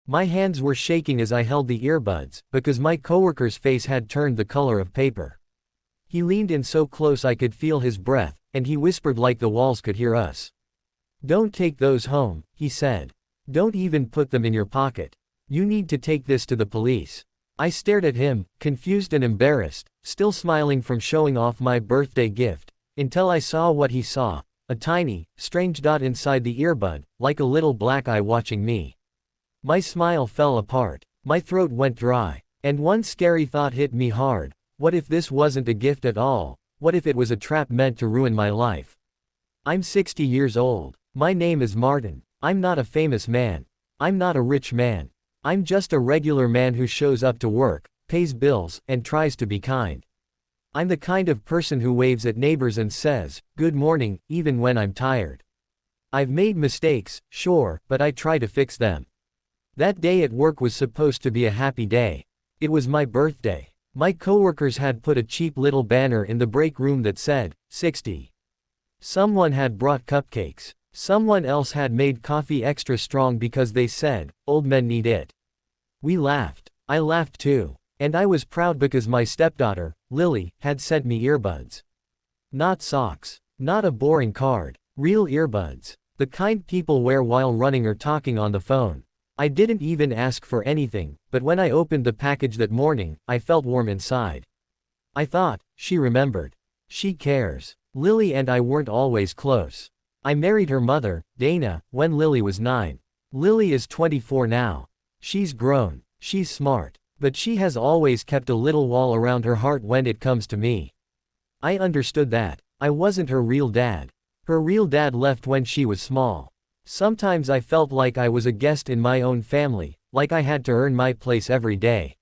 My hands were shaking as I held the earbuds, because my coworker's face had turned the color of paper. He leaned in so close I could feel his breath, and he whispered like the walls could hear us. "Don't take those home," he said. "Don't even put them in your pocket. You need to take this to the police." I stared at him, confused and embarrassed, still smiling from showing off my birthday gift, until I saw what he saw, a tiny, strange dot inside the earbud, like a little black eye watching me. My smile fell apart, my throat went dry, and one scary thought hit me hard. What if this wasn't a gift at all? What if it was a trap meant to ruin my life? I'm 60 years old. My name is Martin. I'm not a famous man. I'm not a rich man. I'm just a regular man who shows up to work, pays bills, and tries to be kind. I'm the kind of person who waves at neighbors and says, "Good morning," even when I'm tired. I've made mistakes, sure, but I try to fix them. That day at work was supposed to be a happy day. It was my birthday. My coworkers had put a cheap little banner in the break room that said, 60. Someone had brought cupcakes. Someone else had made coffee extra strong because they said, "Old men need it." We laughed. I laughed too. And I was proud because my stepdaughter, Lily, had sent me earbuds. Not socks. Not a boring card. Real earbuds. The kind people wear while running or talking on the phone. I didn't even ask for anything, but when I opened the package that morning, I felt warm inside. I thought, she remembered. She cares. Lily and I weren't always close. I married her mother, Dana, when Lily was 9. Lily is 24 now. She's grown. She's smart. But she has always kept a little wall around her heart when it comes to me. I understood that. I wasn't her real dad. Her real dad left when she was small. Sometimes I felt like I was a guest in my own family, like I had to earn my place every day.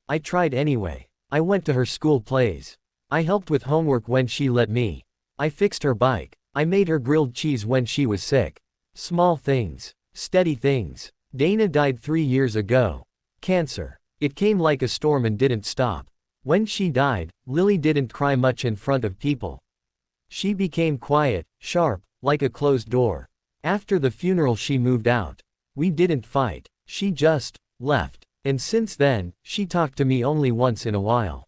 I tried anyway. I went to her school plays. I helped with homework when she let me. I fixed her bike. I made her grilled cheese when she was sick. Small things. Steady things. Dana died 3 years ago. Cancer. It came like a storm and didn't stop. When she died, Lily didn't cry much in front of people. She became quiet, sharp, like a closed door. After the funeral she moved out. We didn't fight. She just left. And since then, she talked to me only once in a while.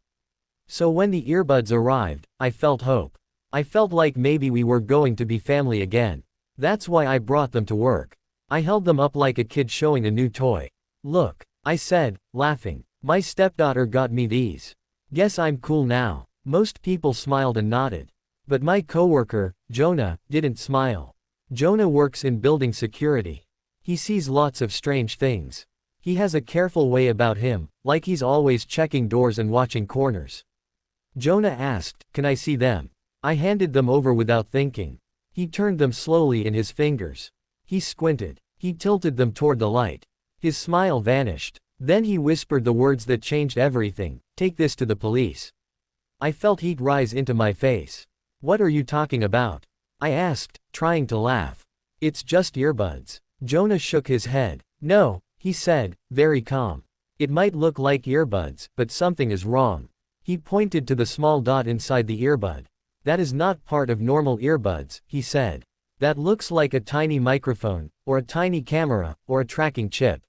So when the earbuds arrived, I felt hope. I felt like maybe we were going to be family again. That's why I brought them to work. I held them up like a kid showing a new toy. "Look," I said, laughing. "My stepdaughter got me these. Guess I'm cool now." Most people smiled and nodded. But my coworker, Jonah, didn't smile. Jonah works in building security. He sees lots of strange things. He has a careful way about him, like he's always checking doors and watching corners. Jonah asked, "Can I see them?" I handed them over without thinking. He turned them slowly in his fingers. He squinted. He tilted them toward the light. His smile vanished. Then he whispered the words that changed everything, "Take this to the police." I felt heat rise into my face. "What are you talking about?" I asked, trying to laugh. "It's just earbuds." Jonah shook his head. "No," he said, very calm. "It might look like earbuds, but something is wrong." He pointed to the small dot inside the earbud. "That is not part of normal earbuds," he said. "That looks like a tiny microphone, or a tiny camera, or a tracking chip."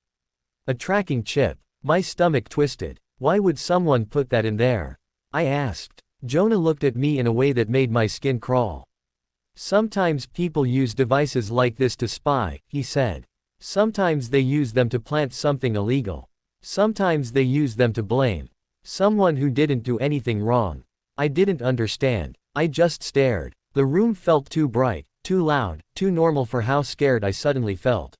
A tracking chip. My stomach twisted. Why would someone put that in there? I asked. Jonah looked at me in a way that made my skin crawl. "Sometimes people use devices like this to spy," he said. "Sometimes they use them to plant something illegal. Sometimes they use them to blame someone who didn't do anything wrong." I didn't understand. I just stared. The room felt too bright, too loud, too normal for how scared I suddenly felt.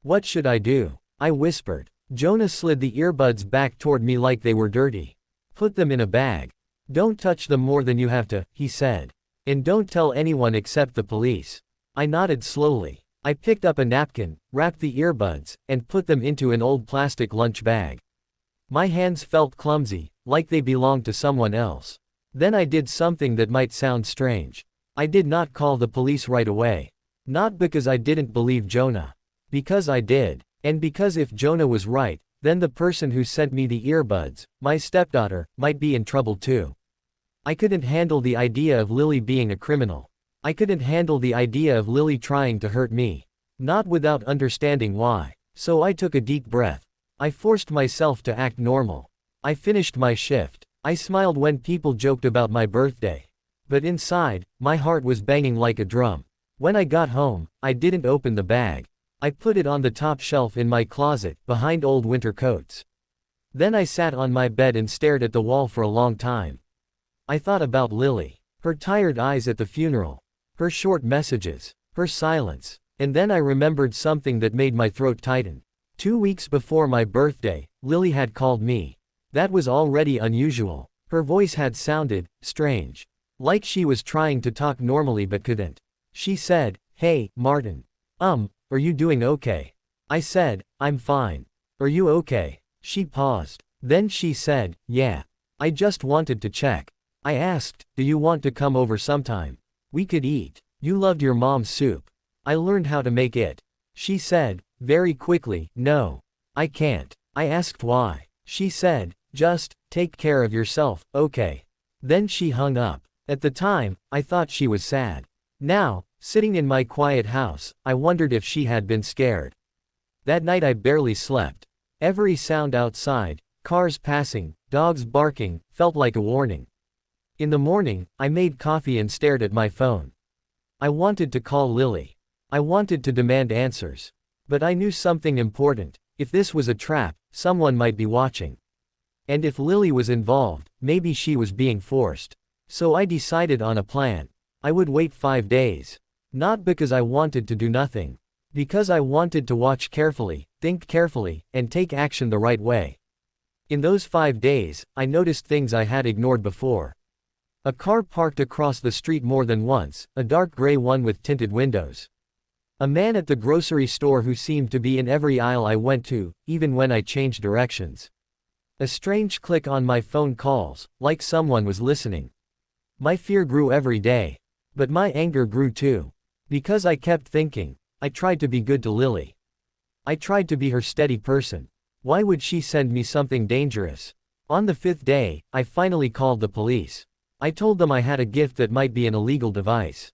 "What should I do?" I whispered. Jonah slid the earbuds back toward me like they were dirty. "Put them in a bag. Don't touch them more than you have to," he said. "And don't tell anyone except the police." I nodded slowly. I picked up a napkin, wrapped the earbuds, and put them into an old plastic lunch bag. My hands felt clumsy, like they belonged to someone else. Then I did something that might sound strange. I did not call the police right away. Not because I didn't believe Jonah. Because I did. And because if Jonah was right, then the person who sent me the earbuds, my stepdaughter, might be in trouble too. I couldn't handle the idea of Lily being a criminal. I couldn't handle the idea of Lily trying to hurt me. Not without understanding why. So I took a deep breath. I forced myself to act normal. I finished my shift. I smiled when people joked about my birthday. But inside, my heart was banging like a drum. When I got home, I didn't open the bag. I put it on the top shelf in my closet, behind old winter coats. Then I sat on my bed and stared at the wall for a long time. I thought about Lily. Her tired eyes at the funeral. Her short messages. Her silence. And then I remembered something that made my throat tighten. 2 weeks before my birthday, Lily had called me. That was already unusual. Her voice had sounded strange. Like she was trying to talk normally but couldn't. She said, "Hey, Martin. Are you doing okay?" I said, "I'm fine. Are you okay?" She paused. Then she said, "Yeah. I just wanted to check." I asked, "Do you want to come over sometime? We could eat. You loved your mom's soup. I learned how to make it." She said, very quickly, "No. I can't." I asked why. She said, "Just take care of yourself, okay?" Then she hung up. At the time, I thought she was sad. Now, sitting in my quiet house, I wondered if she had been scared. That night I barely slept. Every sound outside, cars passing, dogs barking, felt like a warning. In the morning, I made coffee and stared at my phone. I wanted to call Lily. I wanted to demand answers. But I knew something important. If this was a trap, someone might be watching. And if Lily was involved, maybe she was being forced. So I decided on a plan. I would wait 5 days. Not because I wanted to do nothing. Because I wanted to watch carefully, think carefully, and take action the right way. In those 5 days, I noticed things I had ignored before. A car parked across the street more than once, a dark gray one with tinted windows. A man at the grocery store who seemed to be in every aisle I went to, even when I changed directions. A strange click on my phone calls, like someone was listening. My fear grew every day. But my anger grew too. Because I kept thinking. I tried to be good to Lily. I tried to be her steady person. Why would she send me something dangerous? On the 5th day, I finally called the police. I told them I had a gift that might be an illegal device.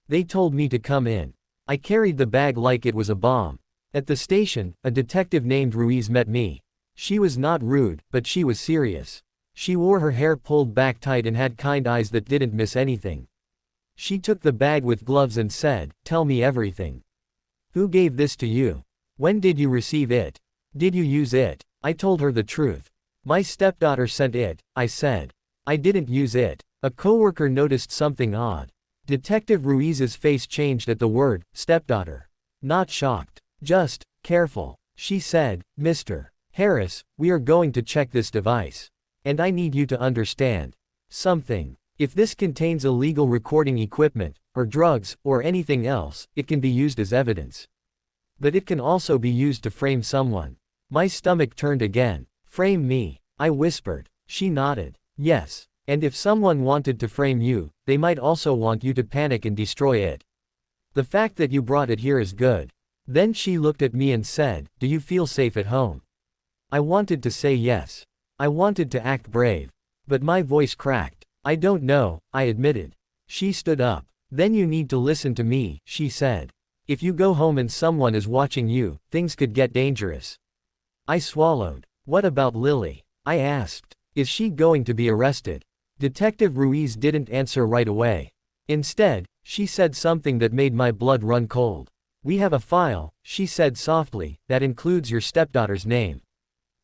They told me to come in. I carried the bag like it was a bomb. At the station, a detective named Ruiz met me. She was not rude, but she was serious. She wore her hair pulled back tight and had kind eyes that didn't miss anything. She took the bag with gloves and said, "Tell me everything. Who gave this to you? When did you receive it? Did you use it?" I told her the truth. "My stepdaughter sent it," I said. "I didn't use it." A coworker noticed something odd. Detective Ruiz's face changed at the word, stepdaughter. Not shocked. Just, careful. She said, "Mr. Harris, we are going to check this device. And I need you to understand something. If this contains illegal recording equipment, or drugs, or anything else, it can be used as evidence. But it can also be used to frame someone." My stomach turned again. "Frame me?" I whispered. She nodded. "Yes. And if someone wanted to frame you, they might also want you to panic and destroy it. The fact that you brought it here is good." Then she looked at me and said, "Do you feel safe at home?" I wanted to say yes. I wanted to act brave. But my voice cracked. "I don't know," I admitted. She stood up. "Then you need to listen to me," she said. "If you go home and someone is watching you, things could get dangerous." I swallowed. "What about Lily?" I asked. "Is she going to be arrested?" Detective Ruiz didn't answer right away. Instead, she said something that made my blood run cold. "We have a file," she said softly, "that includes your stepdaughter's name."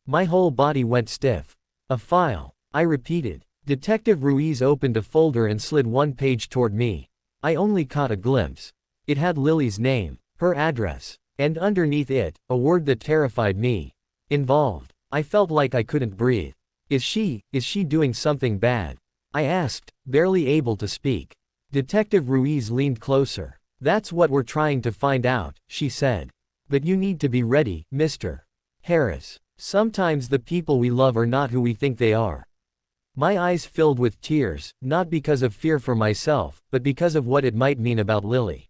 My whole body went stiff. "A file," I repeated. Detective Ruiz opened a folder and slid one page toward me. I only caught a glimpse. It had Lily's name, her address, and underneath it, a word that terrified me. Involved. I felt like I couldn't breathe. Is she doing something bad?" I asked, barely able to speak. Detective Ruiz leaned closer. "That's what we're trying to find out," she said. "But you need to be ready, Mr. Harris. Sometimes the people we love are not who we think they are." My eyes filled with tears, not because of fear for myself, but because of what it might mean about Lily.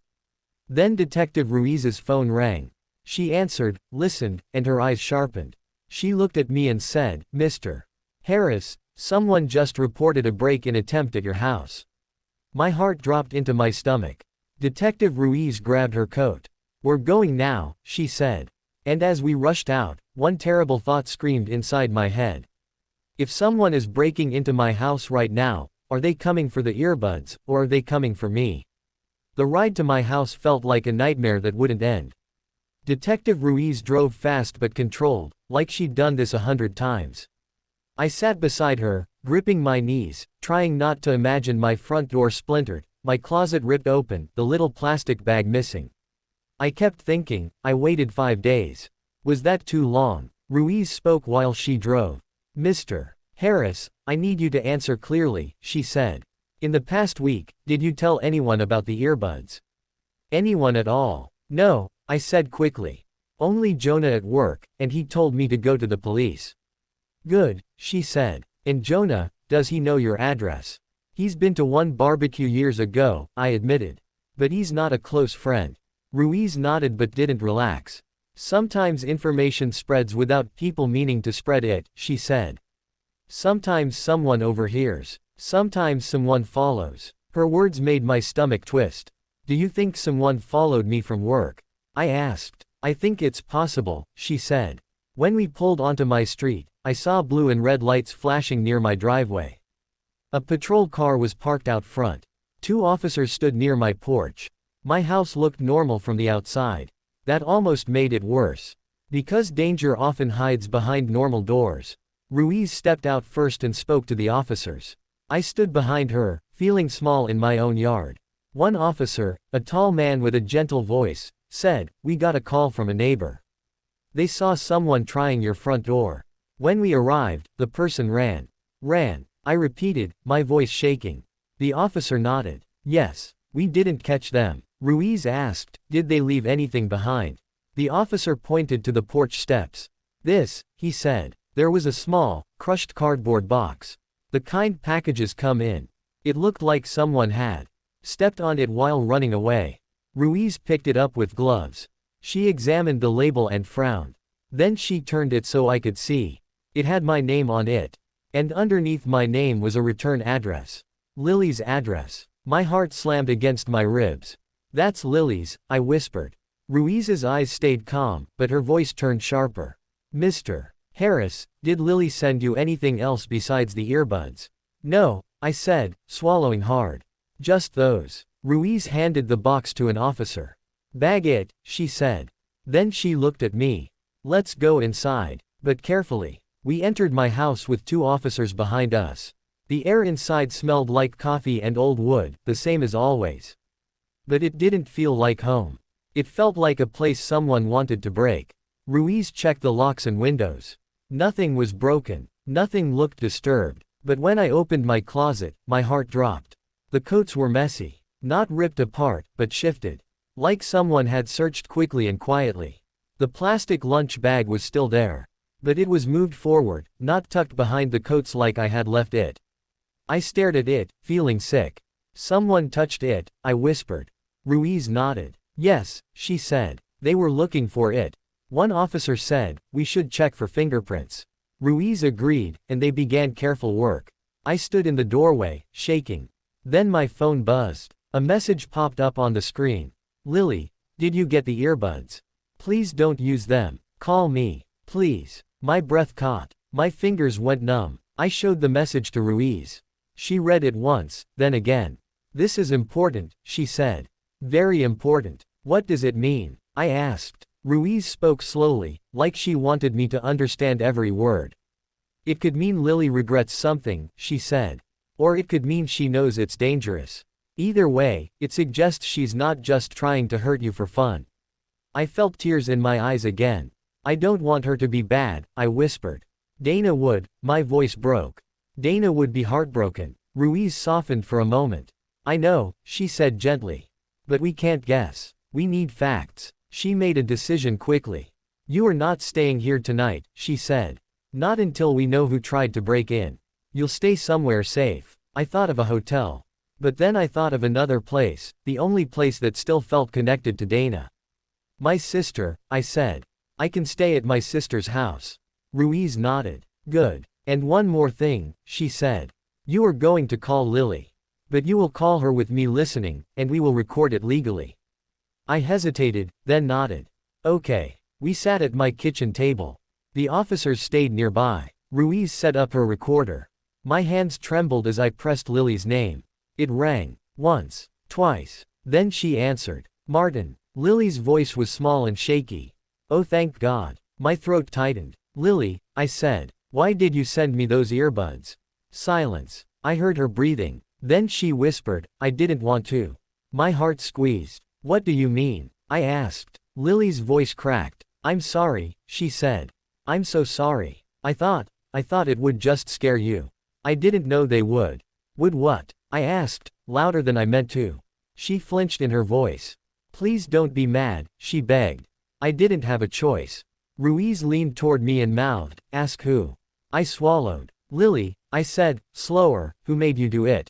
Then Detective Ruiz's phone rang. She answered, listened, and her eyes sharpened. She looked at me and said, "Mr. Harris, someone just reported a break-in attempt at your house." My heart dropped into my stomach. Detective Ruiz grabbed her coat. "We're going now," she said. And as we rushed out, one terrible thought screamed inside my head. If someone is breaking into my house right now, are they coming for the earbuds, or are they coming for me? The ride to my house felt like a nightmare that wouldn't end. Detective Ruiz drove fast but controlled, like she'd done this 100 times. I sat beside her, gripping my knees, trying not to imagine my front door splintered, my closet ripped open, the little plastic bag missing. I kept thinking, I waited 5 days. Was that too long? Ruiz spoke while she drove. Mr. Harris, I need you to answer clearly, she said. In the past week, did you tell anyone about the earbuds? Anyone at all? No, I said quickly. Only Jonah at work, and he told me to go to the police. Good, she said. And Jonah, does he know your address? He's been to one barbecue years ago, I admitted. But he's not a close friend. Ruiz nodded but didn't relax. Sometimes information spreads without people meaning to spread it, she said. Sometimes someone overhears. Sometimes someone follows. Her words made my stomach twist. Do you think someone followed me from work? I asked. I think it's possible, she said. When we pulled onto my street, I saw blue and red lights flashing near my driveway. A patrol car was parked out front. 2 officers stood near my porch. My house looked normal from the outside. That almost made it worse. Because danger often hides behind normal doors. Ruiz stepped out first and spoke to the officers. I stood behind her, feeling small in my own yard. One officer, a tall man with a gentle voice, said, "We got a call from a neighbor. They saw someone trying your front door. When we arrived, the person ran." Ran, I repeated, my voice shaking. The officer nodded. Yes, we didn't catch them. Ruiz asked, did they leave anything behind? The officer pointed to the porch steps. This, he said. There was a small, crushed cardboard box. The kind packages come in. It looked like someone had stepped on it while running away. Ruiz picked it up with gloves. She examined the label and frowned. Then she turned it so I could see. It had my name on it. And underneath my name was a return address. Lily's address. My heart slammed against my ribs. That's Lily's, I whispered. Ruiz's eyes stayed calm, but her voice turned sharper. Mr. Harris, did Lily send you anything else besides the earbuds? No, I said, swallowing hard. Just those. Ruiz handed the box to an officer. Bag it, she said. Then she looked at me. Let's go inside. But carefully. We entered my house with 2 officers behind us. The air inside smelled like coffee and old wood, the same as always. But it didn't feel like home. It felt like a place someone wanted to break. Ruiz checked the locks and windows. Nothing was broken. Nothing looked disturbed. But when I opened my closet, my heart dropped. The coats were messy. Not ripped apart, but shifted. Like someone had searched quickly and quietly. The plastic lunch bag was still there. But it was moved forward, not tucked behind the coats like I had left it. I stared at it, feeling sick. Someone touched it, I whispered. Ruiz nodded. Yes, she said. They were looking for it. One officer said, we should check for fingerprints. Ruiz agreed, and they began careful work. I stood in the doorway, shaking. Then my phone buzzed. A message popped up on the screen. Lily, did you get the earbuds? Please don't use them. Call me. Please. My breath caught. My fingers went numb. I showed the message to Ruiz. She read it once, then again. This is important, she said. Very important. What does it mean? I asked. Ruiz spoke slowly, like she wanted me to understand every word. It could mean Lily regrets something, she said. Or it could mean she knows it's dangerous. Either way, it suggests she's not just trying to hurt you for fun. I felt tears in my eyes again. I don't want her to be bad, I whispered. Dana would, my voice broke. Dana would be heartbroken. Ruiz softened for a moment. I know, she said gently. But we can't guess. We need facts. She made a decision quickly. You are not staying here tonight, she said. Not until we know who tried to break in. You'll stay somewhere safe. I thought of a hotel. But then I thought of another place, the only place that still felt connected to Dana. My sister, I said. I can stay at my sister's house. Ruiz nodded. Good. And one more thing, she said. You are going to call Lily. But you will call her with me listening, and we will record it legally. I hesitated, then nodded. Okay. We sat at my kitchen table. The officers stayed nearby. Ruiz set up her recorder. My hands trembled as I pressed Lily's name. It rang. Once. Twice. Then she answered. Martin. Lily's voice was small and shaky. Oh, thank God. My throat tightened. Lily, I said. Why did you send me those earbuds? Silence. I heard her breathing. Then she whispered, I didn't want to. My heart squeezed. What do you mean? I asked. Lily's voice cracked. I'm sorry, she said. I'm so sorry. I thought it would just scare you. I didn't know they would. Would what? I asked, louder than I meant to. She flinched in her voice. Please don't be mad, she begged. I didn't have a choice. Ruiz leaned toward me and mouthed, ask who? I swallowed. Lily, I said, slower, who made you do it?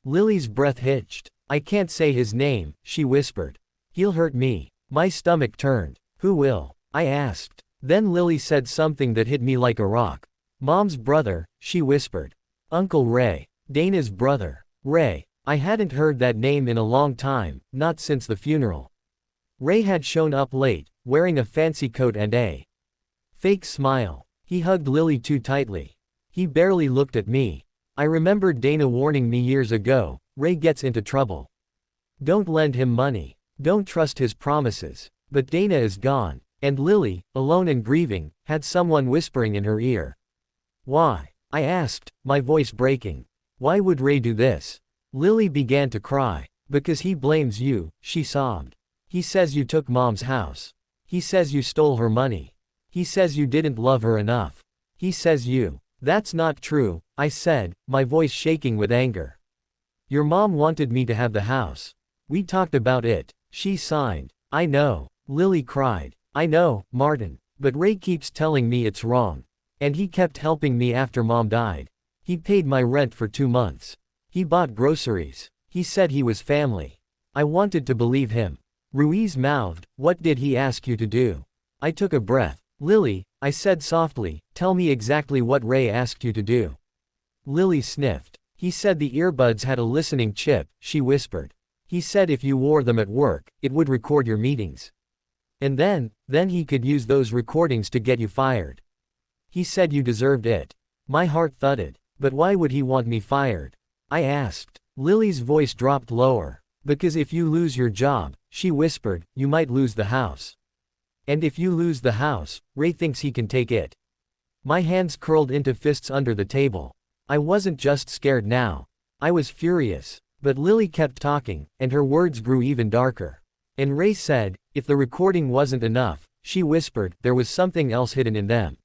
Lily's breath hitched. I can't say his name, she whispered. He'll hurt me. My stomach turned. Who will? I asked. Then Lily said something that hit me like a rock. Mom's brother, she whispered. Uncle Ray. Dana's brother. Ray. I hadn't heard that name in a long time, not since the funeral. Ray had shown up late, wearing a fancy coat and a fake smile. He hugged Lily too tightly. He barely looked at me. I remembered Dana warning me years ago, Ray gets into trouble. Don't lend him money. Don't trust his promises. But Dana is gone, and Lily, alone and grieving, had someone whispering in her ear. Why? I asked, my voice breaking. Why would Ray do this? Lily began to cry. Because he blames you, she sobbed. He says you took Mom's house. He says you stole her money. He says you didn't love her enough. He says you. That's not true, I said, my voice shaking with anger. Your mom wanted me to have the house. We talked about it. She signed. I know. Lily cried. I know, Martin. But Ray keeps telling me it's wrong. And he kept helping me after Mom died. He paid my rent for 2 months. He bought groceries. He said he was family. I wanted to believe him. Ruiz mouthed, what did he ask you to do? I took a breath. Lily, I said softly, tell me exactly what Ray asked you to do. Lily sniffed. He said the earbuds had a listening chip, she whispered. He said if you wore them at work, it would record your meetings. And then he could use those recordings to get you fired. He said you deserved it. My heart thudded. But why would he want me fired? I asked. Lily's voice dropped lower. Because if you lose your job, she whispered, you might lose the house. And if you lose the house, Ray thinks he can take it. My hands curled into fists under the table. I wasn't just scared now. I was furious. But Lily kept talking, and her words grew even darker. And Ray said, if the recording wasn't enough, she whispered, there was something else hidden in them.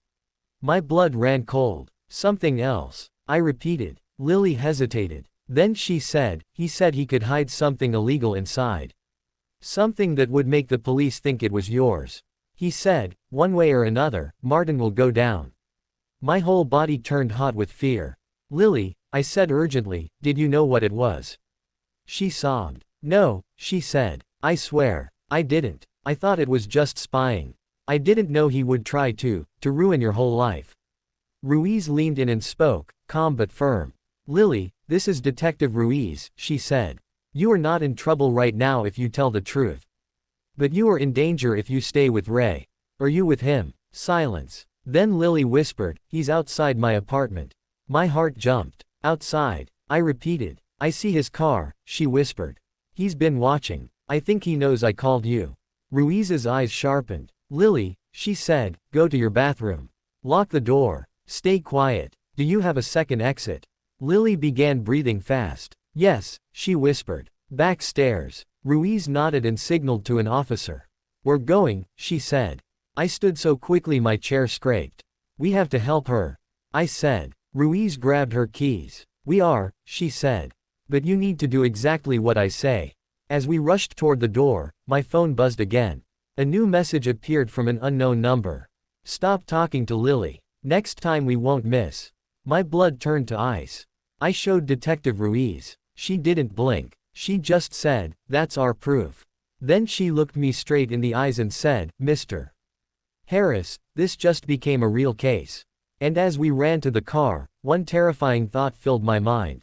My blood ran cold. Something else. I repeated. Lily hesitated. Then she said, he said he could hide something illegal inside. Something that would make the police think it was yours. He said, one way or another, Martin will go down. My whole body turned hot with fear. Lily, I said urgently, did you know what it was? She sobbed. No, she said. I swear, I didn't. I thought it was just spying. I didn't know he would try to ruin your whole life. Ruiz leaned in and spoke, calm but firm. Lily, this is Detective Ruiz, she said. You are not in trouble right now if you tell the truth. But you are in danger if you stay with Ray. Or you with him. Silence. Then Lily whispered, he's outside my apartment. My heart jumped. Outside. I repeated. I see his car, she whispered. He's been watching. I think he knows I called you. Ruiz's eyes sharpened. Lily, she said, go to your bathroom. Lock the door. Stay quiet. Do you have a second exit? Lily began breathing fast. Yes, she whispered. Backstairs. Ruiz nodded and signaled to an officer. We're going, she said. I stood so quickly my chair scraped. We have to help her. I said. Ruiz grabbed her keys. We are, she said. But you need to do exactly what I say. As we rushed toward the door, my phone buzzed again. A new message appeared from an unknown number. Stop talking to Lily. Next time we won't miss. My blood turned to ice. I showed Detective Ruiz. She didn't blink. She just said, that's our proof. Then she looked me straight in the eyes and said, Mr. Harris, this just became a real case. And as we ran to the car, one terrifying thought filled my mind.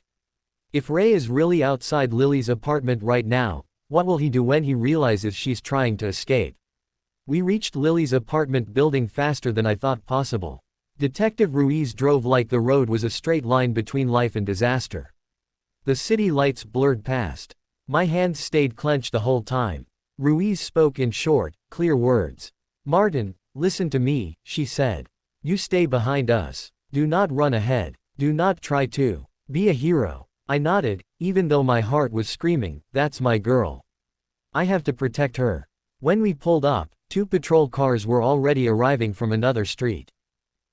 If Ray is really outside Lily's apartment right now, what will he do when he realizes she's trying to escape? We reached Lily's apartment building faster than I thought possible. Detective Ruiz drove like the road was a straight line between life and disaster. The city lights blurred past. My hands stayed clenched the whole time. Ruiz spoke in short, clear words. "Martin, listen to me," she said. "You stay behind us. Do not run ahead. Do not try to be a hero." I nodded, even though my heart was screaming, "That's my girl. I have to protect her." When we pulled up, 2 patrol cars were already arriving from another street.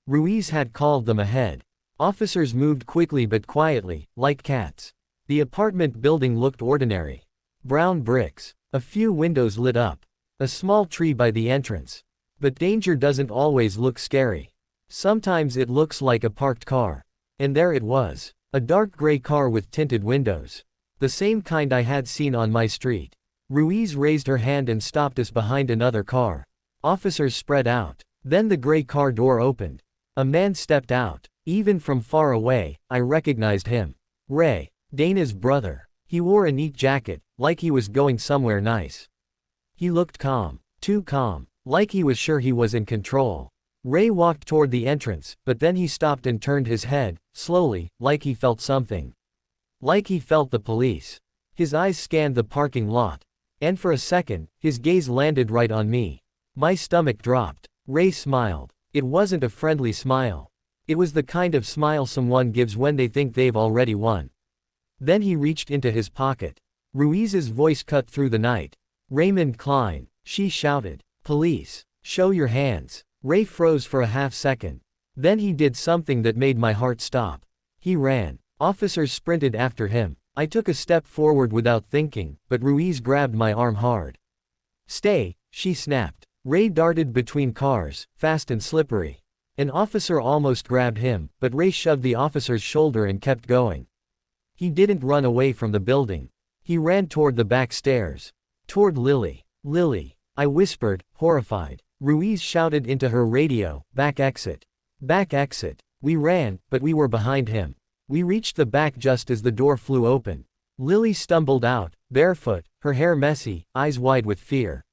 Ruiz had called them ahead. Officers moved quickly but quietly, like cats. The apartment building looked ordinary. Brown bricks. A few windows lit up. A small tree by the entrance. But danger doesn't always look scary. Sometimes it looks like a parked car. And there it was. A dark gray car with tinted windows. The same kind I had seen on my street. Ruiz raised her hand and stopped us behind another car. Officers spread out. Then the gray car door opened. A man stepped out. Even from far away, I recognized him. Ray, Dana's brother. He wore a neat jacket, like he was going somewhere nice. He looked calm. Too calm. Like he was sure he was in control. Ray walked toward the entrance, but then he stopped and turned his head, slowly, like he felt something. Like he felt the police. His eyes scanned the parking lot. And for a second, his gaze landed right on me. My stomach dropped. Ray smiled. It wasn't a friendly smile. It was the kind of smile someone gives when they think they've already won. Then he reached into his pocket. Ruiz's voice cut through the night. "Raymond Klein," she shouted. "Police. Show your hands." Ray froze for a half second. Then he did something that made my heart stop. He ran. Officers sprinted after him. I took a step forward without thinking, but Ruiz grabbed my arm hard. "Stay," she snapped. Ray darted between cars, fast and slippery. An officer almost grabbed him, but Ray shoved the officer's shoulder and kept going. He didn't run away from the building. He ran toward the back stairs. Toward Lily. "Lily," I whispered, horrified. Ruiz shouted into her radio, "Back exit. Back exit." We ran, but we were behind him. We reached the back just as the door flew open. Lily stumbled out, barefoot, her hair messy, eyes wide with fear.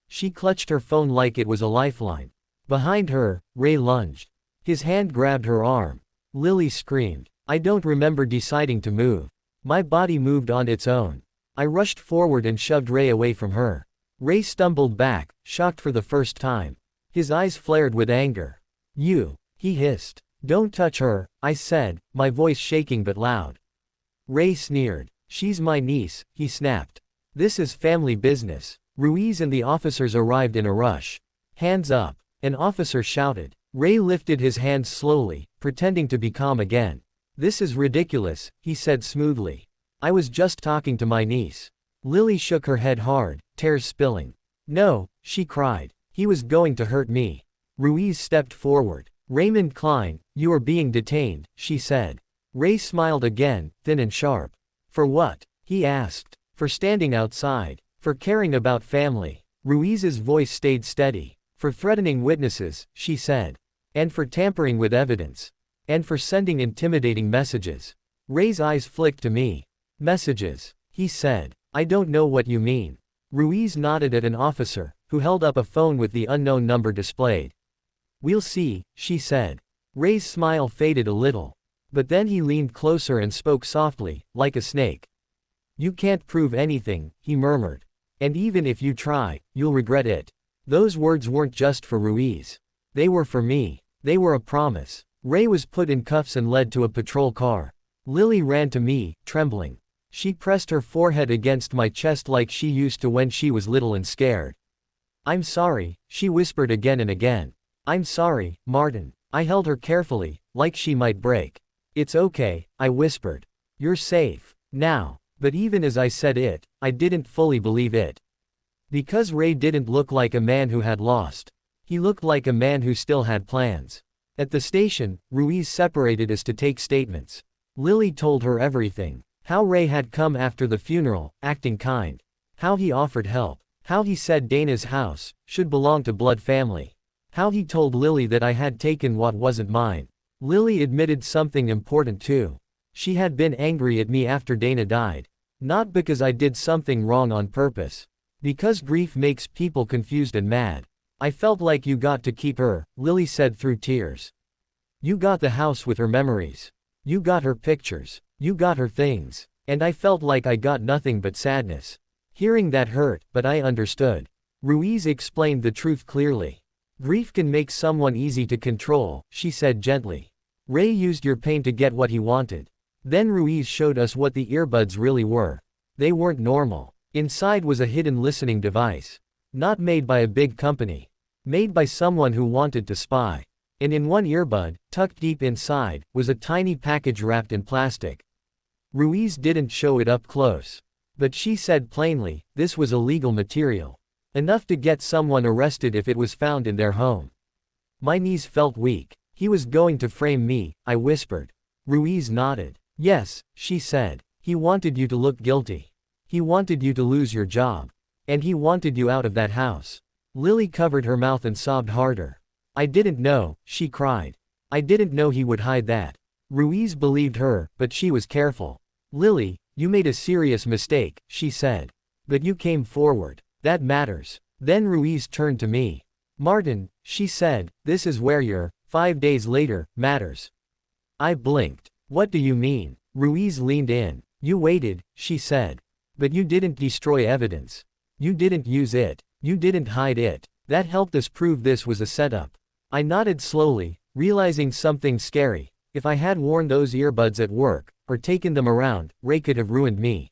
She clutched her phone like it was a lifeline. Behind her, Ray lunged. His hand grabbed her arm. Lily screamed. I don't remember deciding to move. My body moved on its own. I rushed forward and shoved Ray away from her. Ray stumbled back, shocked for the first time. His eyes flared with anger. "You," he hissed. "Don't touch her," I said, my voice shaking but loud. Ray sneered. "She's my niece," he snapped. "This is family business." Ruiz and the officers arrived in a rush. "Hands up," an officer shouted. Ray lifted his hands slowly, pretending to be calm again. "This is ridiculous," he said smoothly. "I was just talking to my niece." Lily shook her head hard, tears spilling. "No," she cried. "He was going to hurt me." Ruiz stepped forward. "Raymond Klein, you are being detained," she said. Ray smiled again, thin and sharp. "For what?" he asked. "For standing outside. For caring about family." Ruiz's voice stayed steady. "For threatening witnesses," she said. "And for tampering with evidence. And for sending intimidating messages." Ray's eyes flicked to me. "Messages," he said. "I don't know what you mean." Ruiz nodded at an officer, who held up a phone with the unknown number displayed. "We'll see," she said. Ray's smile faded a little. But then he leaned closer and spoke softly, like a snake. "You can't prove anything," he murmured. "And even if you try, you'll regret it." Those words weren't just for Ruiz. They were for me. They were a promise. Ray was put in cuffs and led to a patrol car. Lily ran to me, trembling. She pressed her forehead against my chest like she used to when she was little and scared. "I'm sorry," she whispered again and again. "I'm sorry, Martin." I held her carefully, like she might break. "It's okay," I whispered. "You're safe. Now." But even as I said it, I didn't fully believe it. Because Ray didn't look like a man who had lost. He looked like a man who still had plans. At the station, Ruiz separated us to take statements. Lily told her everything. How Ray had come after the funeral, acting kind. How he offered help. How he said Dana's house should belong to blood family. How he told Lily that I had taken what wasn't mine. Lily admitted something important too. She had been angry at me after Dana died. Not because I did something wrong on purpose. Because grief makes people confused and mad. I felt like you got to keep her, Lily said through tears. You got the house with her memories. You got her pictures. You got her things. And I felt like I got nothing but sadness. Hearing that hurt, but I understood. Ruiz explained the truth clearly. Grief can make someone easy to control, she said gently. Ray used your pain to get what he wanted. Then Ruiz showed us what the earbuds really were. They weren't normal. Inside was a hidden listening device. Not made by a big company. Made by someone who wanted to spy. And in one earbud, tucked deep inside, was a tiny package wrapped in plastic. Ruiz didn't show it up close. But she said plainly, this was illegal material. Enough to get someone arrested if it was found in their home. My knees felt weak. He was going to frame me, I whispered. Ruiz nodded. Yes, she said. He wanted you to look guilty. He wanted you to lose your job. And he wanted you out of that house. Lily covered her mouth and sobbed harder. I didn't know, she cried. I didn't know he would hide that. Ruiz believed her, but she was careful. Lily, you made a serious mistake, she said. But you came forward. That matters. Then Ruiz turned to me. Martin, she said, this is where your 5 days later matters. I blinked. What do you mean? Ruiz leaned in. You waited, she said. But you didn't destroy evidence. You didn't use it. You didn't hide it. That helped us prove this was a setup. I nodded slowly, realizing something scary. If I had worn those earbuds at work, or taken them around, Ray could have ruined me.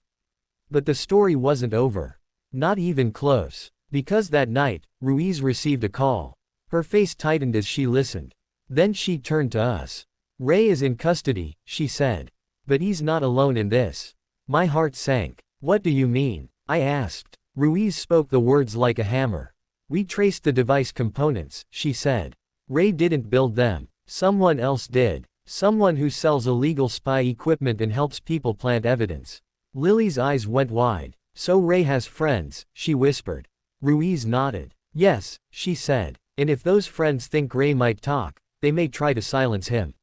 But the story wasn't over. Not even close. Because that night, Ruiz received a call. Her face tightened as she listened. Then she turned to us. Ray is in custody, she said. But he's not alone in this. My heart sank. What do you mean? I asked. Ruiz spoke the words like a hammer. We traced the device components, she said. Ray didn't build them. Someone else did. Someone who sells illegal spy equipment and helps people plant evidence. Lily's eyes went wide. So Ray has friends, she whispered. Ruiz nodded. Yes, she said. And if those friends think Ray might talk, they may try to silence him.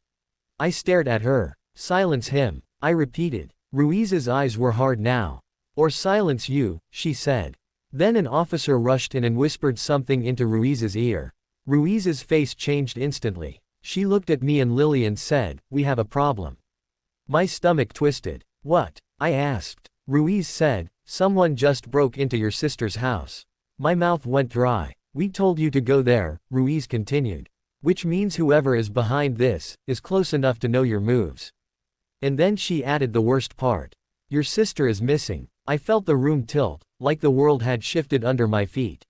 I stared at her. Silence him, I repeated. Ruiz's eyes were hard now. Or silence you, she said. Then an officer rushed in and whispered something into Ruiz's ear. Ruiz's face changed instantly. She looked at me and Lily and said, we have a problem. My stomach twisted. What? I asked. Ruiz said, someone just broke into your sister's house. My mouth went dry. We told you to go there, Ruiz continued. Which means whoever is behind this, is close enough to know your moves. And then she added the worst part. Your sister is missing. I felt the room tilt, like the world had shifted under my feet.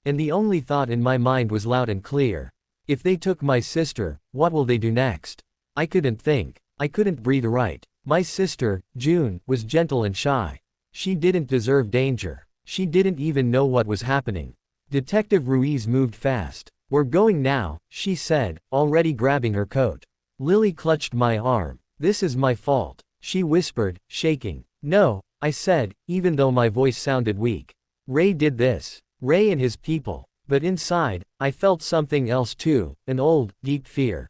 And the only thought in my mind was loud and clear. If they took my sister, what will they do next? I couldn't think. I couldn't breathe right. My sister, June, was gentle and shy. She didn't deserve danger. She didn't even know what was happening. Detective Ruiz moved fast. We're going now, she said, already grabbing her coat. Lily clutched my arm. This is my fault, she whispered, shaking. No, I said, even though my voice sounded weak. Ray did this. Ray and his people. But inside, I felt something else too, an old, deep fear.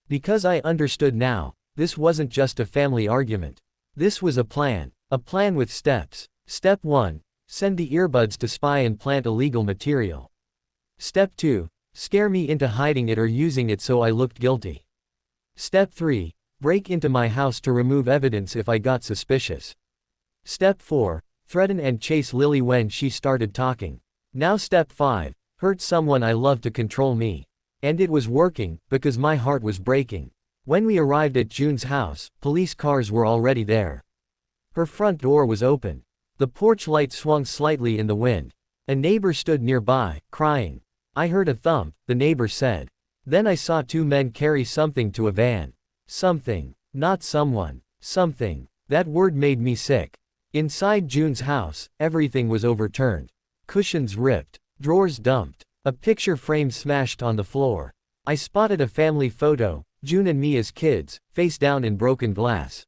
Because I understood now, this wasn't just a family argument. This was a plan with steps. Step 1, send the earbuds to spy and plant illegal material. Step 2, scare me into hiding it or using it so I looked guilty. Step 3, break into my house to remove evidence if I got suspicious. Step 4, threaten and chase Lily when she started talking. Now step 5, hurt someone I love to control me. And it was working, because my heart was breaking. When we arrived at June's house, police cars were already there. Her front door was open. The porch light swung slightly in the wind. A neighbor stood nearby, crying. I heard a thump, the neighbor said. Then I saw 2 men carry something to a van. Something. Not someone. Something. That word made me sick. Inside June's house, everything was overturned. Cushions ripped. Drawers dumped. A picture frame smashed on the floor. I spotted a family photo, June and me as kids, face down in broken glass.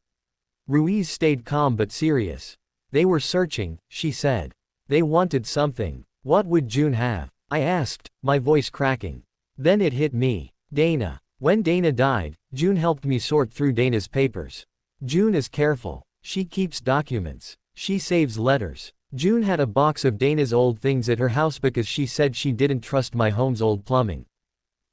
Ruiz stayed calm but serious. They were searching, she said. They wanted something. What would June have? I asked, my voice cracking. Then it hit me. Dana. When Dana died, June helped me sort through Dana's papers. June is careful. She keeps documents. She saves letters. June had a box of Dana's old things at her house because she said she didn't trust my home's old plumbing.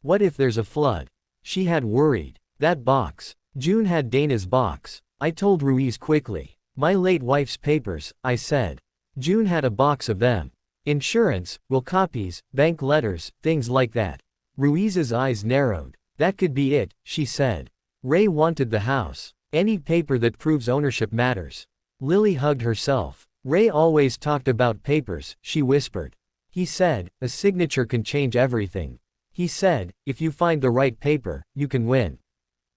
What if there's a flood? She had worried. That box. June had Dana's box. I told Ruiz quickly. My late wife's papers, I said. June had a box of them. Insurance, will copies, bank letters, things like that. Ruiz's eyes narrowed. That could be it, she said. Ray wanted the house. Any paper that proves ownership matters. Lily hugged herself. Ray always talked about papers, she whispered. He said, a signature can change everything. He said, if you find the right paper, you can win.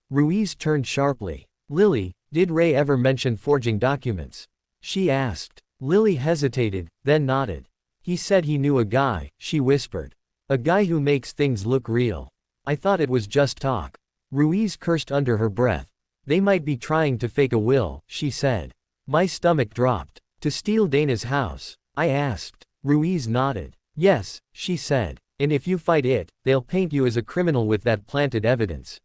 Ruiz turned sharply. Lily, did Ray ever mention forging documents? She asked. Lily hesitated, then nodded. He said he knew a guy, she whispered. A guy who makes things look real. I thought it was just talk. Ruiz cursed under her breath. They might be trying to fake a will, she said. My stomach dropped. To steal Dana's house? I asked. Ruiz nodded. Yes, she said. And if you fight it, they'll paint you as a criminal with that planted evidence.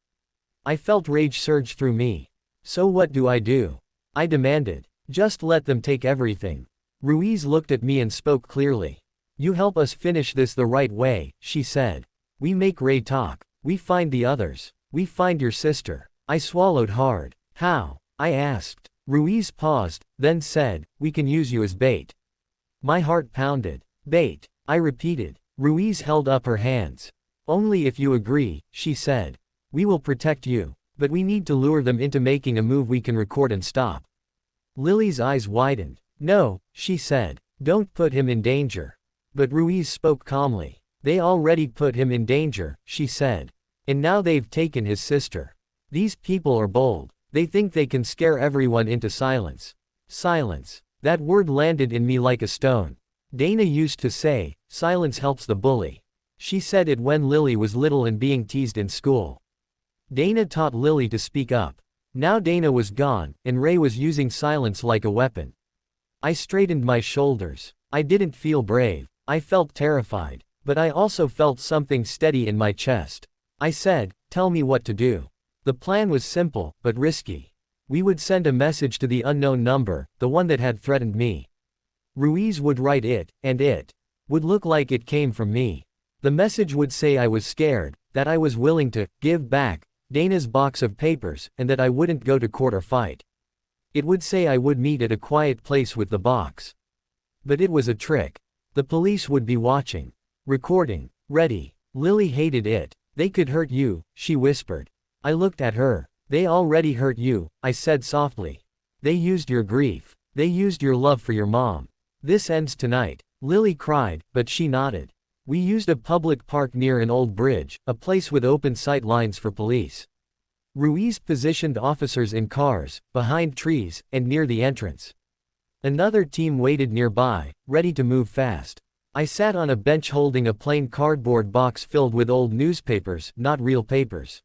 I felt rage surge through me. So what do? I demanded. Just let them take everything. Ruiz looked at me and spoke clearly. You help us finish this the right way, she said. We make Ray talk. We find the others. We find your sister. I swallowed hard. How? I asked. Ruiz paused, then said, we can use you as bait. My heart pounded. Bait, I repeated. Ruiz held up her hands. Only if you agree, she said. We will protect you. But we need to lure them into making a move we can record and stop. Lily's eyes widened. No, she said. Don't put him in danger. But Ruiz spoke calmly. They already put him in danger, she said. And now they've taken his sister. These people are bold. They think they can scare everyone into silence. Silence. That word landed in me like a stone. Dana used to say, silence helps the bully. She said it when Lily was little and being teased in school. Dana taught Lily to speak up. Now Dana was gone, and Ray was using silence like a weapon. I straightened my shoulders. I didn't feel brave. I felt terrified. But I also felt something steady in my chest. I said, tell me what to do. The plan was simple, but risky. We would send a message to the unknown number, the one that had threatened me. Ruiz would write it, and it would look like it came from me. The message would say I was scared, that I was willing to give back Dana's box of papers, and that I wouldn't go to court or fight. It would say I would meet at a quiet place with the box. But it was a trick. The police would be watching. Recording. Ready. Lily hated it. They could hurt you, she whispered. I looked at her. They already hurt you, I said softly. They used your grief. They used your love for your mom. This ends tonight. Lily cried, but she nodded. We used a public park near an old bridge, a place with open sight lines for police. Ruiz positioned officers in cars, behind trees, and near the entrance. Another team waited nearby, ready to move fast. I sat on a bench holding a plain cardboard box filled with old newspapers, not real papers.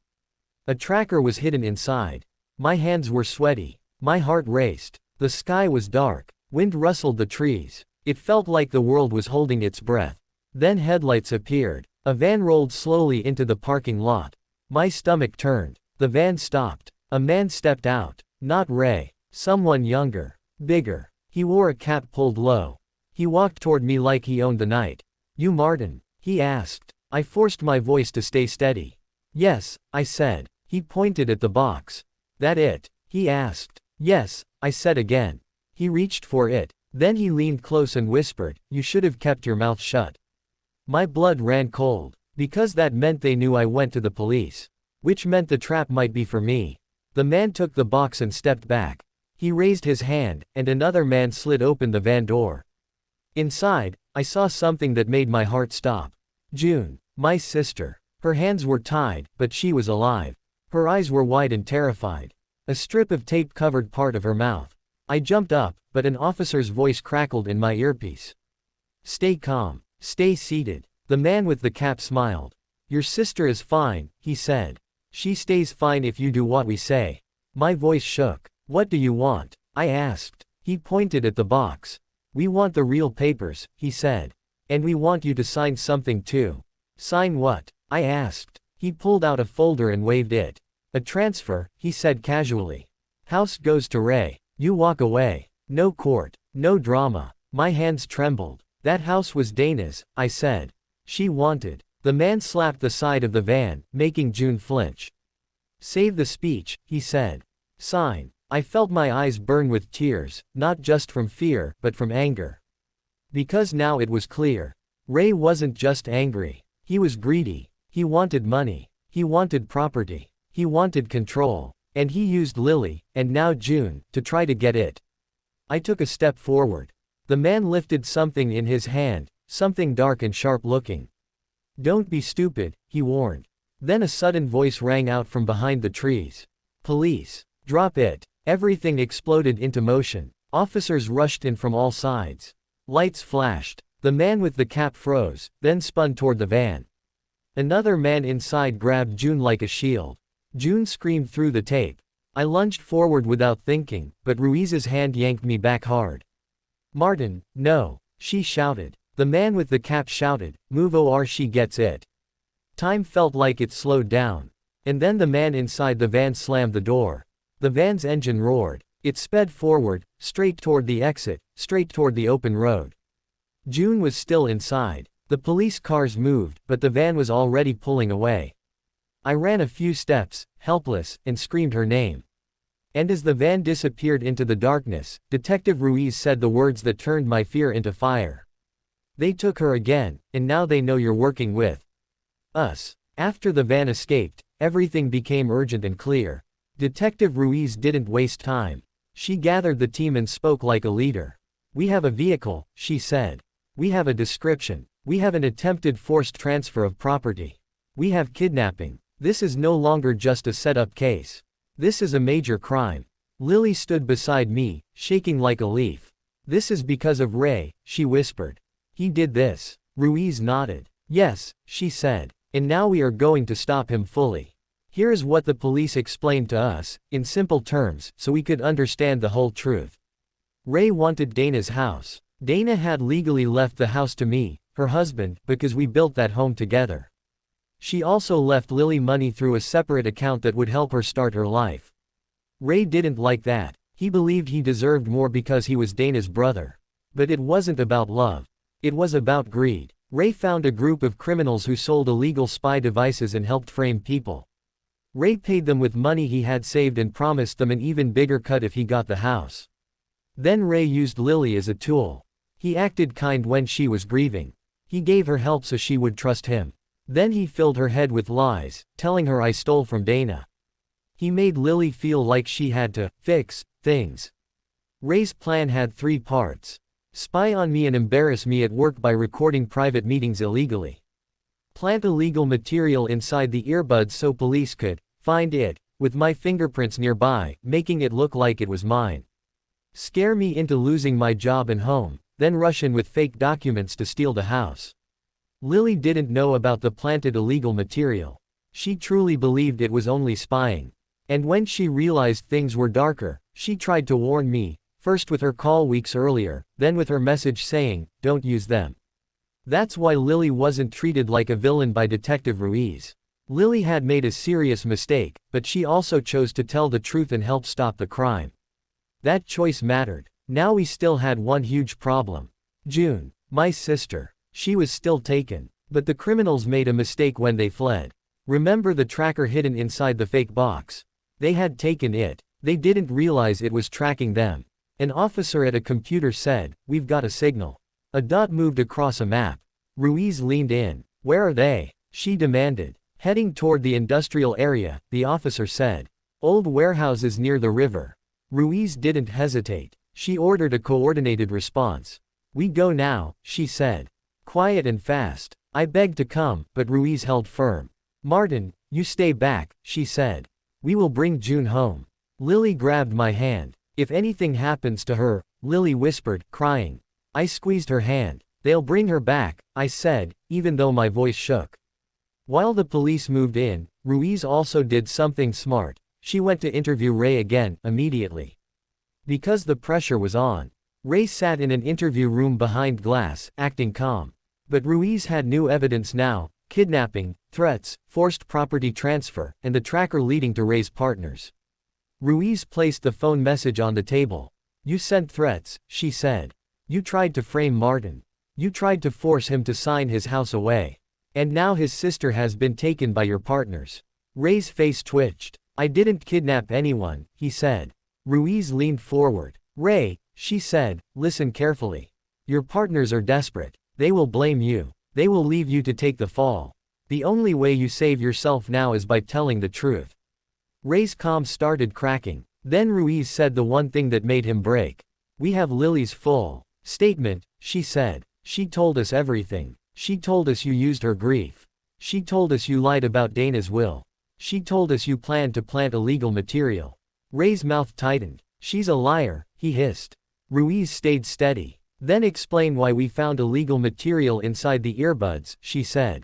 A tracker was hidden inside. My hands were sweaty. My heart raced. The sky was dark. Wind rustled the trees. It felt like the world was holding its breath. Then headlights appeared. A van rolled slowly into the parking lot. My stomach turned. The van stopped. A man stepped out. Not Ray. Someone younger. Bigger. He wore a cap pulled low. He walked toward me like he owned the night. You Martin? He asked. I forced my voice to stay steady. Yes, I said. He pointed at the box. That it? He asked. Yes, I said again. He reached for it. Then he leaned close and whispered, you should have kept your mouth shut. My blood ran cold. Because that meant they knew I went to the police. Which meant the trap might be for me. The man took the box and stepped back. He raised his hand, and another man slid open the van door. Inside, I saw something that made my heart stop. June, my sister. Her hands were tied, but she was alive. Her eyes were wide and terrified. A strip of tape covered part of her mouth. I jumped up, but an officer's voice crackled in my earpiece. Stay calm. Stay seated. The man with the cap smiled. Your sister is fine, he said. She stays fine if you do what we say. My voice shook. What do you want? I asked. He pointed at the box. We want the real papers, he said. And we want you to sign something too. Sign what? I asked. He pulled out a folder and waved it. A transfer, he said casually. House goes to Ray. You walk away. No court. No drama. My hands trembled. That house was Dana's, I said. She wanted. The man slapped the side of the van, making June flinch. Save the speech, he said. Sign. I felt my eyes burn with tears, not just from fear, but from anger. Because now it was clear. Ray wasn't just angry. He was greedy. He wanted money. He wanted property. He wanted control. And he used Lily, and now June, to try to get it. I took a step forward. The man lifted something in his hand, something dark and sharp looking. Don't be stupid, he warned. Then a sudden voice rang out from behind the trees. Police. Drop it. Everything exploded into motion. Officers rushed in from all sides. Lights flashed. The man with the cap froze, then spun toward the van. Another man inside grabbed June like a shield. June screamed through the tape. I lunged forward without thinking, but Ruiz's hand yanked me back hard. Martin, no, she shouted. The man with the cap shouted, move or she gets it. Time felt like it slowed down. And then the man inside the van slammed the door. The van's engine roared. It sped forward, straight toward the exit, straight toward the open road. June was still inside. The police cars moved, but the van was already pulling away. I ran a few steps, helpless, and screamed her name. And as the van disappeared into the darkness, Detective Ruiz said the words that turned my fear into fire. They took her again, and now they know you're working with us. After the van escaped, everything became urgent and clear. Detective Ruiz didn't waste time. She gathered the team and spoke like a leader. We have a vehicle, she said. We have a description. We have an attempted forced transfer of property. We have kidnapping. This is no longer just a set-up case. This is a major crime. Lily stood beside me, shaking like a leaf. This is because of Ray, she whispered. He did this. Ruiz nodded. Yes, she said. And now we are going to stop him fully. Here is what the police explained to us, in simple terms, so we could understand the whole truth. Ray wanted Dana's house. Dana had legally left the house to me, her husband, because we built that home together. She also left Lily money through a separate account that would help her start her life. Ray didn't like that. He believed he deserved more because he was Dana's brother. But it wasn't about love. It was about greed. Ray found a group of criminals who sold illegal spy devices and helped frame people. Ray paid them with money he had saved and promised them an even bigger cut if he got the house. Then Ray used Lily as a tool. He acted kind when she was grieving. He gave her help so she would trust him. Then he filled her head with lies, telling her I stole from Dana. He made Lily feel like she had to fix things. Ray's plan had 3 parts. Spy on me and embarrass me at work by recording private meetings illegally. Plant illegal material inside the earbuds so police could find it, with my fingerprints nearby, making it look like it was mine. Scare me into losing my job and home, then rush in with fake documents to steal the house. Lily didn't know about the planted illegal material. She truly believed it was only spying. And when she realized things were darker, she tried to warn me, first with her call weeks earlier, then with her message saying, don't use them. That's why Lily wasn't treated like a villain by Detective Ruiz. Lily had made a serious mistake, but she also chose to tell the truth and help stop the crime. That choice mattered. Now we still had one huge problem. June, my sister. She was still taken. But the criminals made a mistake when they fled. Remember the tracker hidden inside the fake box? They had taken it. They didn't realize it was tracking them. An officer at a computer said, we've got a signal. A dot moved across a map. Ruiz leaned in. Where are they? She demanded. Heading toward the industrial area, the officer said. Old warehouses near the river. Ruiz didn't hesitate. She ordered a coordinated response. We go now, she said. Quiet and fast. I begged to come, but Ruiz held firm. Martin, you stay back, she said. We will bring June home. Lily grabbed my hand. If anything happens to her, Lily whispered, crying. I squeezed her hand. They'll bring her back, I said, even though my voice shook. While the police moved in, Ruiz also did something smart. She went to interview Ray again, immediately. Because the pressure was on. Ray sat in an interview room behind glass, acting calm. But Ruiz had new evidence now: kidnapping, threats, forced property transfer, and the tracker leading to Ray's partners. Ruiz placed the phone message on the table. You sent threats, she said. You tried to frame Martin. You tried to force him to sign his house away. And now his sister has been taken by your partners. Ray's face twitched. I didn't kidnap anyone, he said. Ruiz leaned forward. Ray, she said, listen carefully. Your partners are desperate. They will blame you. They will leave you to take the fall. The only way you save yourself now is by telling the truth. Ray's calm started cracking. Then Ruiz said the one thing that made him break. We have Lily's full statement, she said. She told us everything. She told us you used her grief. She told us you lied about Dana's will. She told us you planned to plant illegal material. Ray's mouth tightened. She's a liar, he hissed. Ruiz stayed steady. Then explain why we found illegal material inside the earbuds, she said.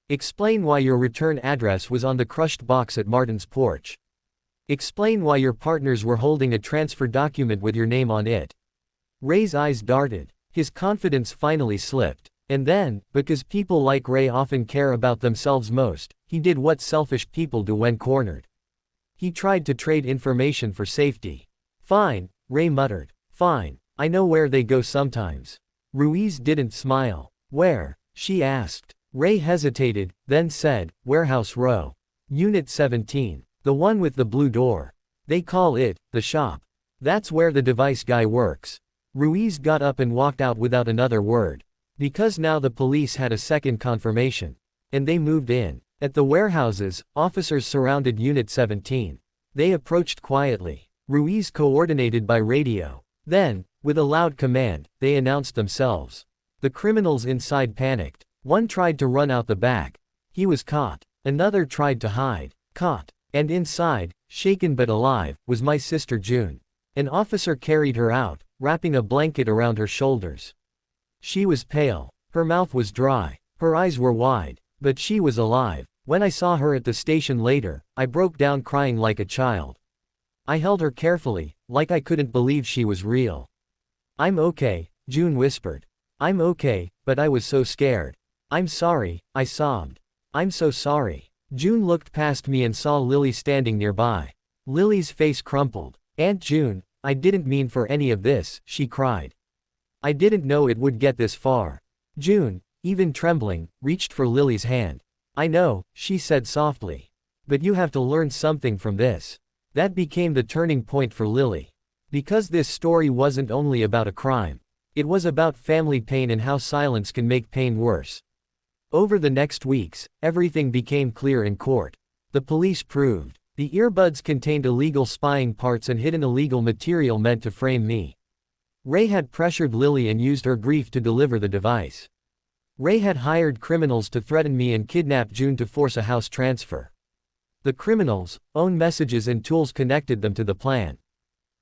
Explain why your return address was on the crushed box at Martin's porch. Explain why your partners were holding a transfer document with your name on it. Ray's eyes darted. His confidence finally slipped. And then, because people like Ray often care about themselves most, he did what selfish people do when cornered. He tried to trade information for safety. Fine, Ray muttered. Fine, I know where they go sometimes. Ruiz didn't smile. Where? She asked. Ray hesitated, then said, Warehouse Row. Unit 17. The one with the blue door. They call it, the shop. That's where the device guy works. Ruiz got up and walked out without another word. Because now the police had a second confirmation. And they moved in. At the warehouses, officers surrounded Unit 17. They approached quietly. Ruiz coordinated by radio. Then, with a loud command, they announced themselves. The criminals inside panicked. One tried to run out the back. He was caught. Another tried to hide. Caught. And inside, shaken but alive, was my sister June. An officer carried her out, wrapping a blanket around her shoulders. She was pale. Her mouth was dry. Her eyes were wide. But she was alive. When I saw her at the station later, I broke down crying like a child. I held her carefully, like I couldn't believe she was real. I'm okay, June whispered. I'm okay, but I was so scared. I'm sorry, I sobbed. I'm so sorry. June looked past me and saw Lily standing nearby. Lily's face crumpled. Aunt June, I didn't mean for any of this, she cried. I didn't know it would get this far. June, even trembling, reached for Lily's hand. I know, she said softly. But you have to learn something from this. That became the turning point for Lily. Because this story wasn't only about a crime. It was about family pain and how silence can make pain worse. Over the next weeks, everything became clear in court. The police proved the earbuds contained illegal spying parts and hidden illegal material meant to frame me. Ray had pressured Lily and used her grief to deliver the device. Ray had hired criminals to threaten me and kidnap June to force a house transfer. The criminals' own messages and tools connected them to the plan.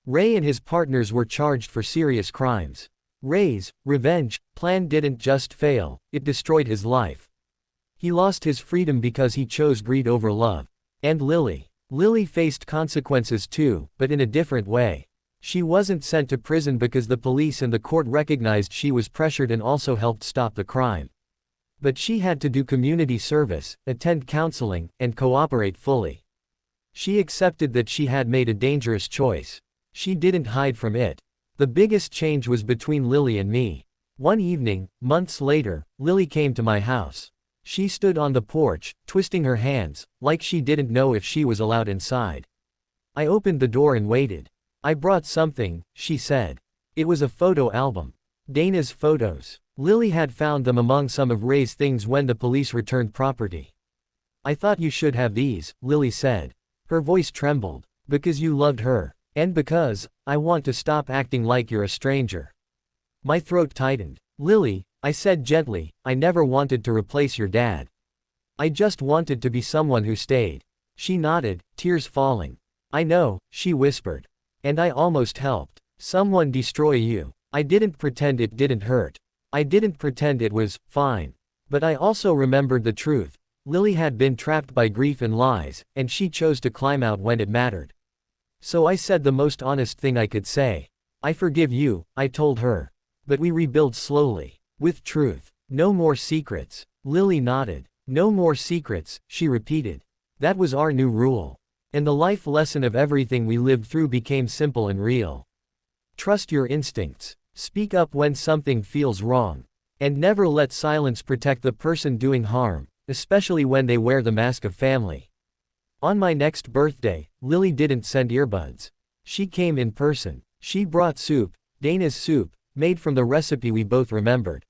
Ray and his partners were charged for serious crimes. Ray's revenge plan didn't just fail, it destroyed his life. He lost his freedom because he chose greed over love. And Lily faced consequences too, but in a different way. She wasn't sent to prison because the police and the court recognized she was pressured and also helped stop the crime. But she had to do community service, attend counseling, and cooperate fully. She accepted that she had made a dangerous choice. She didn't hide from it. The biggest change was between Lily and me. One evening, months later, Lily came to my house. She stood on the porch, twisting her hands, like she didn't know if she was allowed inside. I opened the door and waited. I brought something, she said. It was a photo album. Dana's photos. Lily had found them among some of Ray's things when the police returned property. I thought you should have these, Lily said. Her voice trembled. Because you loved her. And because, I want to stop acting like you're a stranger. My throat tightened. Lily, I said gently, I never wanted to replace your dad. I just wanted to be someone who stayed. She nodded, tears falling. I know, she whispered. And I almost helped someone destroy you. I didn't pretend it didn't hurt. I didn't pretend it was fine. But I also remembered the truth. Lily had been trapped by grief and lies, and she chose to climb out when it mattered. So I said the most honest thing I could say. I forgive you, I told her. But we rebuild slowly. With truth. No more secrets. Lily nodded. No more secrets, she repeated. That was our new rule. And the life lesson of everything we lived through became simple and real. Trust your instincts. Speak up when something feels wrong. And never let silence protect the person doing harm, especially when they wear the mask of family. On my next birthday, Lily didn't send earbuds. She came in person. She brought soup, Dana's soup, made from the recipe we both remembered.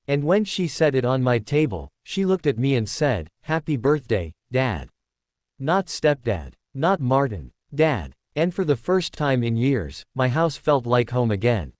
And when she set it on my table, she looked at me and said, "Happy birthday, Dad." Not stepdad. Not Martin. Dad. And for the first time in years, my house felt like home again.